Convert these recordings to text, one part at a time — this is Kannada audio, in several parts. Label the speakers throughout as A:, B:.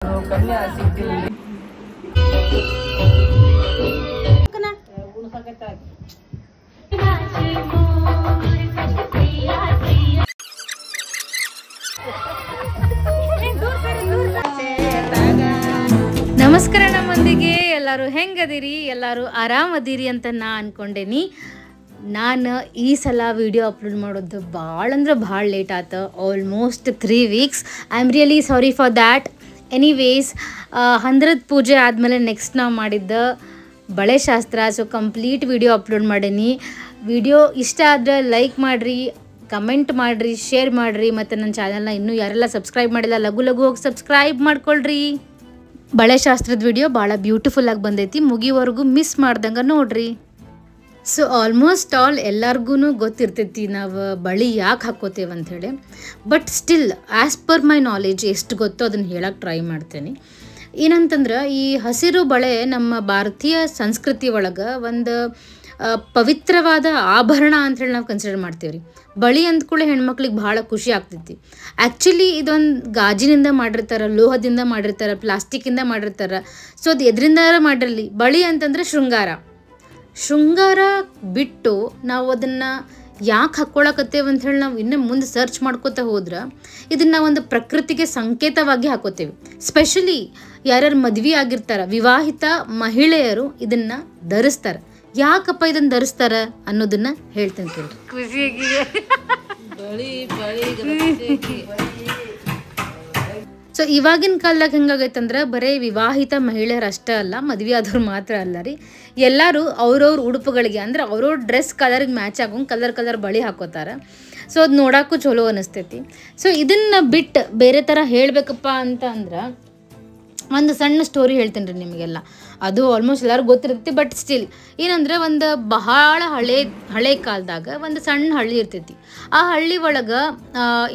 A: ಕನ್ಯಾ ಸಿಗ್ತಿಲ್ಲ
B: ನಮಸ್ಕಾರ ನಮ್ಮಂದಿಗೆ ಎಲ್ಲರೂ ಹೆಂಗದಿರಿ ಎಲ್ಲರೂ ಆರಾಮದಿರಿ ಅಂತ ನಾ ಅನ್ಕೊಂಡೇನಿ. ನಾನು ಈ ಸಲ ವಿಡಿಯೋ ಅಪ್ಲೋಡ್ ಮಾಡೋದು ಭಾಳ ಅಂದ್ರೆ ಭಾಳ ಲೇಟ್ ಆಯ್ತು, almost 3 weeks. I am really sorry for that. Anyways 100th ಪೂಜೆ ಆದಮೇಲೆ ನೆಕ್ಸ್ಟ್ ನಾವು ಮಾಡಿದ್ದ ಬಳೆ ಶಾಸ್ತ್ರ, ಸೊ ಕಂಪ್ಲೀಟ್ ವಿಡಿಯೋ ಅಪ್ಲೋಡ್ ಮಾಡೀನಿ. ವಿಡಿಯೋ ಇಷ್ಟ ಆದರೆ ಲೈಕ್ ಮಾಡಿರಿ, ಕಮೆಂಟ್ ಮಾಡಿರಿ, ಶೇರ್ ಮಾಡಿರಿ, ಮತ್ತು ನನ್ನ ಚಾನಲ್ನ ಇನ್ನೂ ಯಾರೆಲ್ಲ ಸಬ್ಸ್ಕ್ರೈಬ್ ಮಾಡಿಲ್ಲ ಲಘು ಲಘು ಹೋಗಿ ಸಬ್ಸ್ಕ್ರೈಬ್ ಮಾಡ್ಕೊಳ್ರಿ. ಬಳೆ ಶಾಸ್ತ್ರದ ವಿಡಿಯೋ ಭಾಳ ಬ್ಯೂಟಿಫುಲ್ಲಾಗಿ ಬಂದೈತಿ, ಮುಗಿವರೆಗೂ ಮಿಸ್ ಮಾಡ್ದಂಗೆ ನೋಡ್ರಿ. ಸೊ ಆಲ್ಮೋಸ್ಟ್ ಆಲ್ ಎಲ್ಲರಿಗೂ ಗೊತ್ತಿರ್ತೈತಿ ನಾವು ಬಳೆ ಯಾಕೆ ಹಾಕ್ಕೋತೇವೆ ಅಂಥೇಳಿ. But still as per my knowledge ಎಷ್ಟು ಗೊತ್ತೋ ಅದನ್ನು ಹೇಳಕ್ಕೆ ಟ್ರೈ ಮಾಡ್ತೇನೆ. ಏನಂತಂದ್ರೆ ಈ ಹಸಿರು ಬಳೆ ನಮ್ಮ ಭಾರತೀಯ ಸಂಸ್ಕೃತಿ ಒಳಗೆ ಒಂದು ಪವಿತ್ರವಾದ ಆಭರಣ ಅಂಥೇಳಿ ನಾವು ಕನ್ಸಿಡರ್ ಮಾಡ್ತೀವಿ ರೀ. ಬಳೆ ಅಂದ್ಕೂಳೆ ಹೆಣ್ಮಕ್ಳಿಗೆ ಭಾಳ ಖುಷಿ ಆಗ್ತೈತಿ. ಆ್ಯಕ್ಚುಲಿ ಇದೊಂದು ಗಾಜಿನಿಂದ ಮಾಡಿರ್ತಾರೆ, ಲೋಹದಿಂದ ಮಾಡಿರ್ತಾರೆ, ಪ್ಲಾಸ್ಟಿಕ್ಕಿಂದ ಮಾಡಿರ್ತಾರೆ. ಸೊ ಅದು ಎದರಿಂದ ಮಾಡಿರಲಿ, ಬಳೆ ಅಂತಂದ್ರೆ ಶೃಂಗಾರ ಬಿಟ್ಟು ನಾವು ಅದನ್ನು ಯಾಕೆ ಹಾಕ್ಕೊಳಕತ್ತೇವೆ ಅಂಥೇಳಿ ನಾವು ಇನ್ನೂ ಮುಂದೆ ಸರ್ಚ್ ಮಾಡ್ಕೋತಾ ಹೋದ್ರೆ ಇದನ್ನು ಒಂದು ಪ್ರಕೃತಿಗೆ ಸಂಕೇತವಾಗಿ ಹಾಕೋತೇವೆ. ಸ್ಪೆಷಲಿ ಯಾರ್ಯಾರು ಮದುವೆ ಆಗಿರ್ತಾರೆ, ವಿವಾಹಿತ ಮಹಿಳೆಯರು ಇದನ್ನು ಧರಿಸ್ತಾರೆ. ಯಾಕಪ್ಪ ಇದನ್ನು ಧರಿಸ್ತಾರೆ ಅನ್ನೋದನ್ನ ಹೇಳ್ತೇನೆ ಕೇಳಿ. ಖುಷಿಯಾಗಿ ಸೊ ಇವಾಗಿನ ಕಾಲದಾಗ ಹೆಂಗಾಗೈತಂದ್ರೆ ಬರೀ ವಿವಾಹಿತ ಮಹಿಳೆಯರು ಅಷ್ಟೇ ಅಲ್ಲ, ಮದುವೆ ಆದವ್ರು ಮಾತ್ರ ಅಲ್ಲ ರೀ, ಎಲ್ಲರೂ ಅವ್ರವ್ರ ಉಡುಪುಗಳಿಗೆ ಅಂದ್ರೆ ಅವ್ರವ್ರ ಡ್ರೆಸ್ ಕಲರ್ಗೆ ಮ್ಯಾಚ್ ಆಗೋಂಗೆ ಕಲರ್ ಬಳೆ ಹಾಕೋತಾರೆ. ಸೊ ಅದು ನೋಡೋಕ್ಕೂ ಚಲೋ ಅನ್ನಿಸ್ತೈತಿ. ಸೊ ಇದನ್ನು ಬಿಟ್ಟು ಬೇರೆ ಥರ ಹೇಳಬೇಕಪ್ಪ ಅಂತ ಅಂದ್ರೆ ಒಂದು ಸಣ್ಣ ಸ್ಟೋರಿ ಹೇಳ್ತೇನೆ ರೀ ನಿಮಗೆಲ್ಲ. ಅದು ಆಲ್ಮೋಸ್ಟ್ ಎಲ್ಲರಿಗೂ ಗೊತ್ತಿರ್ತೈತಿ, ಬಟ್ ಸ್ಟಿಲ್ ಏನಂದ್ರೆ ಒಂದು ಬಹಳ ಹಳೆ ಕಾಲದಾಗ ಒಂದು ಸಣ್ಣ ಹಳ್ಳಿ ಇರ್ತೈತಿ. ಆ ಹಳ್ಳಿ ಒಳಗೆ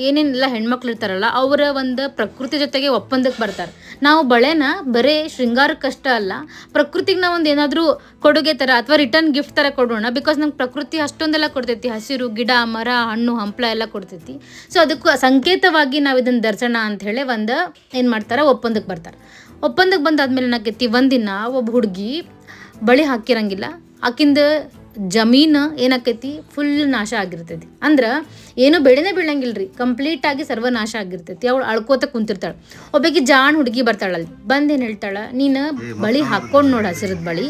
B: ಏನೇನೆಲ್ಲ ಹೆಣ್ಮಕ್ಳು ಇರ್ತಾರಲ್ಲ ಅವರ ಒಂದು ಪ್ರಕೃತಿ ಜೊತೆಗೆ ಒಪ್ಪಂದಕ್ಕೆ ಬರ್ತಾರೆ. ನಾವು ಬಳೆನ ಬರೀ ಶೃಂಗಾರಕ್ಕಷ್ಟ ಅಲ್ಲ, ಪ್ರಕೃತಿಗೆ ನಾವು ಒಂದು ಏನಾದರೂ ಕೊಡುಗೆ ಥರ ಅಥವಾ ರಿಟರ್ನ್ ಗಿಫ್ಟ್ ಥರ ಕೊಡೋಣ. ಬಿಕಾಸ್ ನಮ್ಗೆ ಪ್ರಕೃತಿ ಅಷ್ಟೊಂದೆಲ್ಲ ಕೊಡ್ತೈತಿ, ಹಸಿರು ಗಿಡ ಮರ ಹಣ್ಣು ಹಂಪಲ ಎಲ್ಲ ಕೊಡ್ತೈತಿ. ಸೊ ಅದಕ್ಕೂ ಸಂಕೇತವಾಗಿ ನಾವು ಇದನ್ನು ಧರಿಸೋಣ ಅಂಥೇಳಿ ಒಂದು ಏನು ಮಾಡ್ತಾರೆ, ಒಪ್ಪಂದಕ್ಕೆ ಬರ್ತಾರೆ. ಒಪ್ಪಂದಕ್ಕೆ ಬಂದಾದ್ಮೇಲೆ ಏನಾಕೈತಿ, ಒಂದಿನ ಒಬ್ಬ ಹುಡುಗಿ ಬಳೆ ಹಾಕಿರಂಗಿಲ್ಲ, ಆಕಿಂದ ಜಮೀನು ಏನಾಕೈತಿ ಫುಲ್ ನಾಶ ಆಗಿರ್ತೈತಿ. ಅಂದ್ರೆ ಏನು ಬೆಳೆನೇ ಬೀಳಂಗಿಲ್ಲ ರೀ, ಕಂಪ್ಲೀಟಾಗಿ ಸರ್ವನಾಶ ಆಗಿರ್ತೈತಿ. ಅವಳು ಅಳ್ಕೋತ ಕುಂತಿರ್ತಾಳೆ. ಒಬ್ಬಾಕಿ ಜಾಣ್ ಹುಡುಗಿ ಬರ್ತಾಳಲ್ಲಿ, ಬಂದೇನು ಹೇಳ್ತಾಳೆ, ನೀನು ಬಳೆ ಹಾಕ್ಕೊಂಡು ನೋಡು ಹಸಿರದ ಬಳೆ,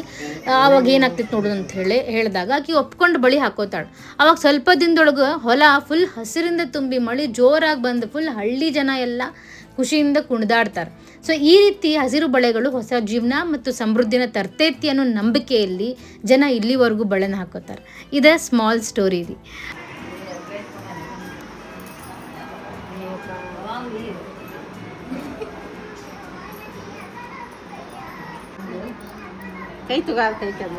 B: ಆವಾಗ ಏನಾಗ್ತೈತಿ ನೋಡು ಅಂತ ಹೇಳಿದಾಗ ಆಕಿ ಒಪ್ಕೊಂಡು ಬಳೆ ಹಾಕೋತಾಳೆ. ಅವಾಗ ಸ್ವಲ್ಪ ದಿನದೊಳಗೆ ಹೊಲ ಫುಲ್ ಹಸಿರಿಂದ ತುಂಬಿ ಮಳೆ ಜೋರಾಗಿ ಬಂದು ಫುಲ್ ಹಳ್ಳಿ ಜನ ಎಲ್ಲ ಖುಷಿಯಿಂದ ಕುಣಿದಾಡ್ತಾರೆ. ಸೊ ಈ ರೀತಿ ಹಸಿರು ಬಳೆಗಳು ಹೊಸ ಜೀವನ ಮತ್ತು ಸಮೃದ್ಧಿನ ತರ್ತೈತಿ ಅನ್ನೋ ನಂಬಿಕೆಯಲ್ಲಿ ಜನ ಇಲ್ಲಿವರೆಗೂ ಬಳೆನ ಹಾಕೋತಾರೆ. ಇದೇ ಸ್ಮಾಲ್ ಸ್ಟೋರಿ ರೀ.
A: ಕೈ ತುಗಾರ್ ಕೈ ಕೆಮ್ಮ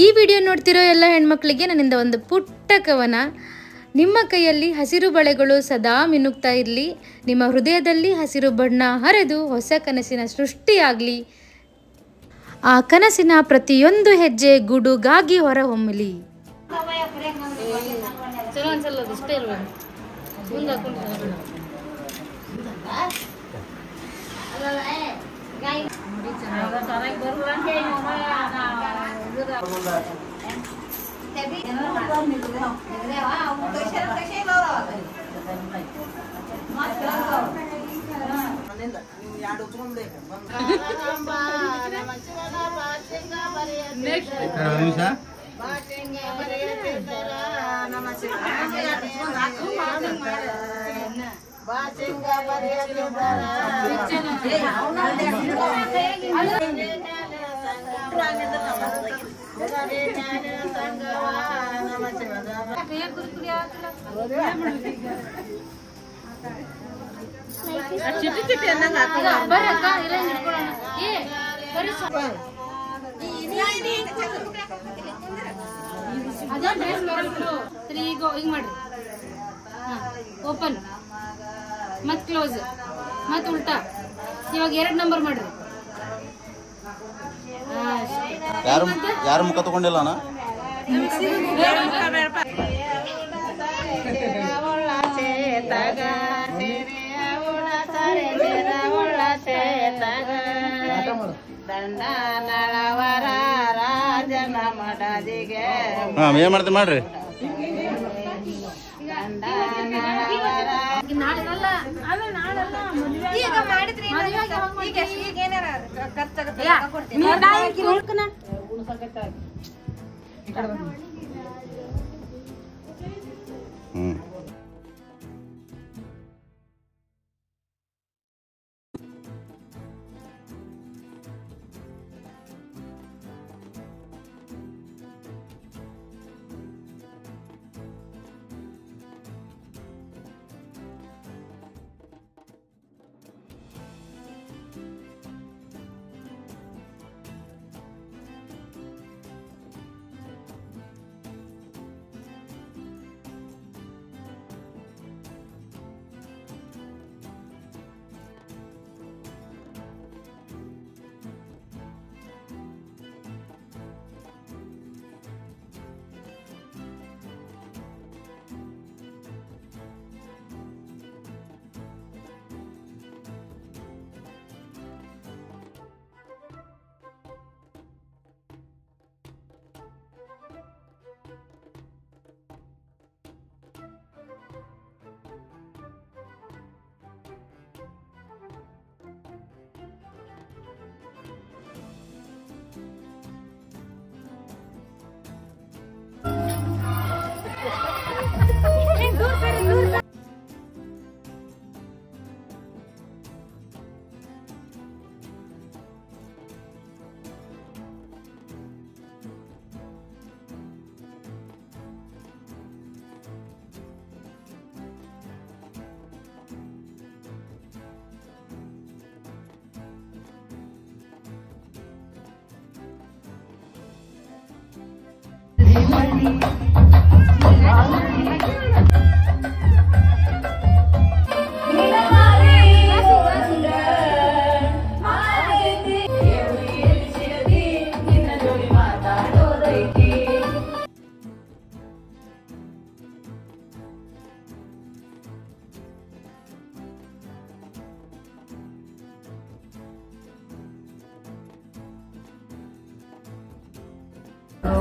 B: ಈ ವಿಡಿಯೋ ನೋಡ್ತಿರೋ ಎಲ್ಲ ಹೆಣ್ಮಕ್ಳಿಗೆ ನನ್ನಿಂದ ಒಂದು ಪುಟ್ಟ ಕವನ. ನಿಮ್ಮ ಕೈಯಲ್ಲಿ ಹಸಿರು ಬಳೆಗಳು ಸದಾ ಮಿನುಗ್ತಾ ಇರಲಿ, ನಿಮ್ಮ ಹೃದಯದಲ್ಲಿ ಹಸಿರು ಬಣ್ಣ ಹರಿದು ಹೊಸ ಕನಸಿನ ಸೃಷ್ಟಿಯಾಗಲಿ, ಆ ಕನಸಿನ ಪ್ರತಿಯೊಂದು ಹೆಜ್ಜೆ ಗುಡುಗಾಗಿ ಹೊರಹೊಮ್ಮಲಿ. ಚಲೋ ಅನ್ಸಲ್ಲ ಅದು ಇಷ್ಟೇ ಇರ್ಬೇಕು ಮುಂದೆ ಹಾಕೊಂಡು ಈಗ ಹಿಂಗ್ ಮಾಡ್ರಿ ಓಪನ್ ಮತ್ ಕ್ಲೋಸ್ ಮತ್ ಉಲ್ಟಾ ಇವಾಗ 2 ನಂಬರ್ ಮಾಡ್ರಿ
C: ಯಾರು ಮುಖ ತಗೊಂಡಿಲ್ಲ ಅಣ್ಣ ಏನ್ ಮಾಡ್ತೀವಿ ಮಾಡ್ರಿ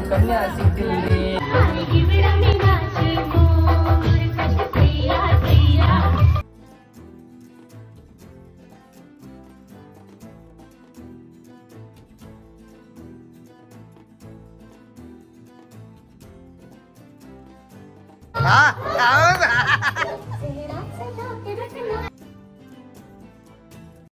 A: ಕನ್ಯಾ ಸಿಗ್ತಿಲ್ರಿ
C: ಹೌದಾ